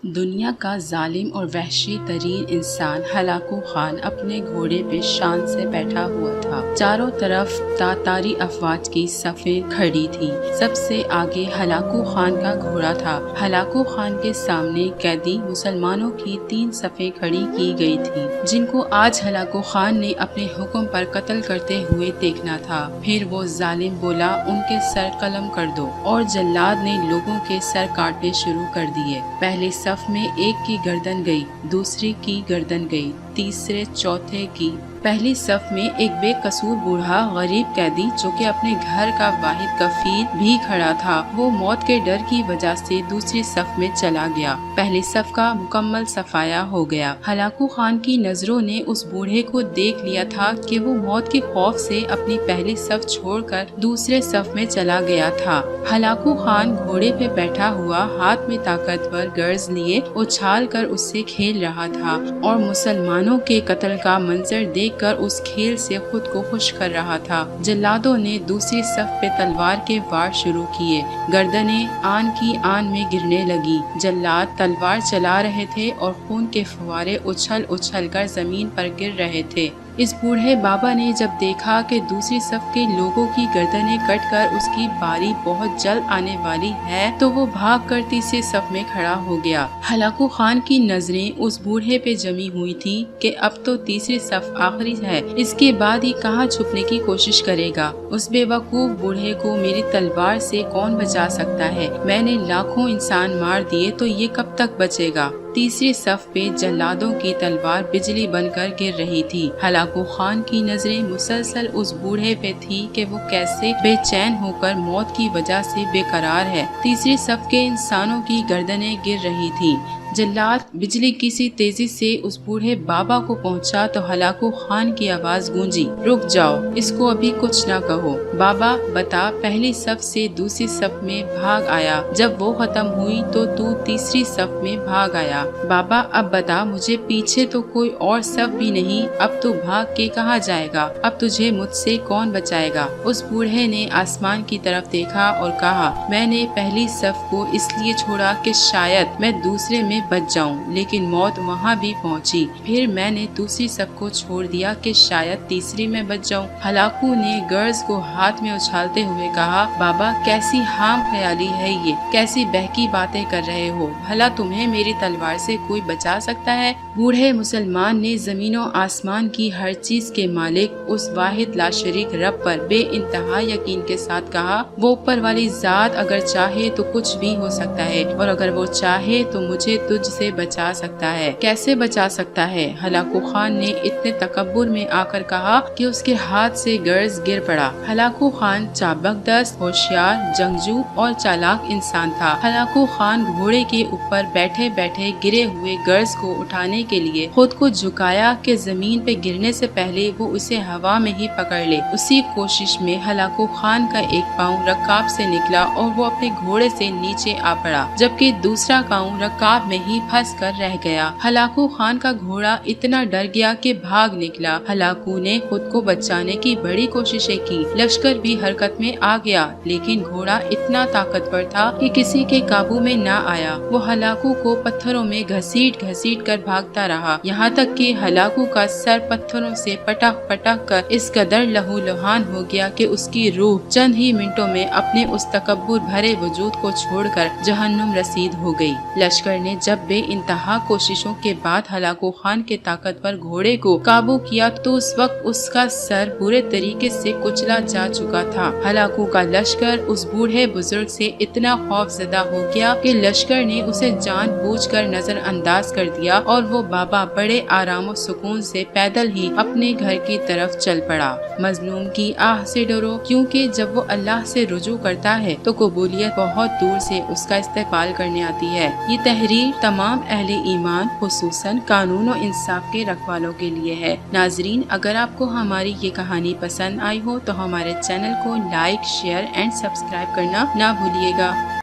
دنیا کا ظالم اور وحشی ترین انسان ہلاکو خان اپنے گھوڑے پہ شان سے بیٹھا ہوا تھا۔ چاروں طرف تاتاری افواج کی صفیں کھڑی تھی۔ سب سے آگے ہلاکو خان کا گھوڑا تھا۔ ہلاکو خان کے سامنے قیدی مسلمانوں کی 3 صفیں کھڑی کی گئی تھی، جن کو آج ہلاکو خان نے اپنے حکم پر قتل کرتے ہوئے دیکھنا تھا۔ پھر وہ ظالم بولا، ان کے سر قلم کر دو، اور جلاد نے لوگوں کے سر کاٹنے شروع کر دیے۔ پہلے صف میں ایک کی گردن گئی، دوسری کی گردن گئی، تیسرے چوتھے کی۔ پہلی صف میں ایک بے قصور بوڑھا غریب قیدی، جو کہ اپنے گھر کا واحد کفیل بھی کھڑا تھا، وہ موت کے ڈر کی وجہ سے دوسری صف میں چلا گیا۔ پہلی صف کا مکمل صفایا ہو گیا۔ ہلاکو خان کی نظروں نے اس بوڑھے کو دیکھ لیا تھا کہ وہ موت کے خوف سے اپنی پہلی صف چھوڑ کر دوسرے صف میں چلا گیا تھا۔ ہلاکو خان گھوڑے پہ بیٹھا ہوا، ہاتھ میں طاقتور گرز لیے اچھال کر اس سے کھیل رہا تھا، اور مسلمانوں کے قتل کا منظر دیکھ کر اس کھیل سے خود کو خوش کر رہا تھا۔ جلادوں نے دوسری صف پہ تلوار کے وار شروع کیے۔ گردنیں آن کی آن میں گرنے لگی۔ جلاد تلوار چلا رہے تھے اور خون کے فوارے اچھل اچھل کر زمین پر گر رہے تھے۔ اس بوڑھے بابا نے جب دیکھا کہ دوسری صف کے لوگوں کی گردنیں کٹ کر اس کی باری بہت جلد آنے والی ہے، تو وہ بھاگ کر تیسری صف میں کھڑا ہو گیا۔ ہلاکو خان کی نظریں اس بوڑھے پہ جمی ہوئی تھی کہ اب تو تیسری صف آخری ہے، اس کے بعد ہی کہاں چھپنے کی کوشش کرے گا۔ اس بے وقوف بوڑھے کو میری تلوار سے کون بچا سکتا ہے؟ میں نے لاکھوں انسان مار دیے تو یہ کب تک بچے گا؟ تیسری صف پہ جلادوں کی تلوار بجلی بن کر گر رہی تھی۔ ہلاکو خان کی نظریں مسلسل اس بوڑھے پہ تھی کہ وہ کیسے بے چین ہو کر موت کی وجہ سے بے قرار ہے۔ تیسری صف کے انسانوں کی گردنیں گر رہی تھیں۔ جلاد بجلی کی سی تیزی سے اس بوڑھے بابا کو پہنچا تو ہلاکو خان کی آواز گونجی، رک جاؤ، اس کو ابھی کچھ نہ کہو۔ بابا بتا، پہلی صف سے دوسری صف میں بھاگ آیا، جب وہ ختم ہوئی تو تیسری صف میں بھاگ آیا۔ بابا اب بتا، مجھے پیچھے تو کوئی اور صف بھی نہیں، اب تو بھاگ کے کہاں جائے گا؟ اب تجھے مجھ سے کون بچائے گا؟ اس بوڑھے نے آسمان کی طرف دیکھا اور کہا، میں نے پہلی صف کو اس لیے چھوڑا کہ شاید میں دوسرے میں بچ جاؤں، لیکن موت وہاں بھی پہنچی۔ پھر میں نے دوسری صف کو چھوڑ دیا کہ شاید تیسری میں بچ جاؤں۔ ہلاکو نے گرز کو ہاتھ میں اچھالتے ہوئے کہا، بابا کیسی ہام خیالی ہے یہ، کیسی بہکی باتیں کر رہے ہو؟ بھلا تمہیں میری تلوار سے کوئی بچا سکتا ہے؟ بوڑھے مسلمان نے زمین و آسمان کی ہر چیز کے مالک اس واحد لا شریک رب پر بے انتہا یقین کے ساتھ کہا، وہ اوپر والی ذات اگر چاہے تو کچھ بھی ہو سکتا ہے، اور اگر وہ چاہے تو مجھے تجھ سے بچا سکتا ہے۔ کیسے بچا سکتا ہے؟ ہلاکو خان نے اتنے تکبر میں آ کر کہا کہ اس کے ہاتھ سے گرز گر پڑا۔ ہلاکو خان چابک دست، ہوشیار، جنگجو اور چالاک انسان تھا۔ ہلاکو خان گھوڑے کے اوپر بیٹھے بیٹھے گرے ہوئے گرز کو اٹھانے کے لیے خود کو جھکایا کہ زمین پہ گرنے سے پہلے وہ اسے ہوا میں ہی پکڑ لے۔ اسی کوشش میں ہلاکو خان کا ایک پاؤں رکاب سے نکلا اور وہ اپنے گھوڑے سے نیچے آ پڑا، جبکہ دوسرا پاؤں رکاب میں ہی پھنس کر رہ گیا۔ ہلاکو خان کا گھوڑا اتنا ڈر گیا کہ بھاگ نکلا۔ ہلاکو نے خود کو بچانے کی بڑی کوششیں کی، لشکر بھی حرکت میں آ گیا، لیکن گھوڑا اتنا طاقتور تھا کہ کسی کے قابو میں نہ آیا۔ وہ ہلاکو کو پتھروں میں گھسیٹ گھسیٹ کر بھاگتا رہا، یہاں تک کہ ہلاکو کا سر پتھروں سے پٹک پٹک کر اس قدر لہو لہان ہو گیا کہ اس کی روح چند ہی منٹوں میں اپنے اس تکبر بھرے وجود کو چھوڑ کر جہنم رسید ہو گئی۔ لشکر نے جب بے انتہا کوششوں کے بعد ہلاکو خان کے طاقتور گھوڑے کو قابو کیا تو اس وقت اس کا سر برے طریقے سے کچلا جا چکا تھا۔ ہلاکو کا لشکر اس بوڑھے بزرگ سے اتنا خوف زدہ ہو گیا کہ لشکر نے اسے جان بوجھ کر نظر انداز کر دیا، اور وہ بابا بڑے آرام و سکون سے پیدل ہی اپنے گھر کی طرف چل پڑا۔ مظلوم کی آہ سے ڈرو، کیونکہ جب وہ اللہ سے رجوع کرتا ہے تو قبولیت بہت دور سے اس کا استقبال کرنے آتی ہے۔ یہ تحریر تمام اہل ایمان، خصوصاً قانون و انصاف کے رکھوالوں کے لیے ہے۔ ناظرین، اگر آپ کو ہماری یہ کہانی پسند آئی ہو تو ہمارے چینل کو لائک، شیئر اینڈ سبسکرائب کرنا نہ بھولیے گا۔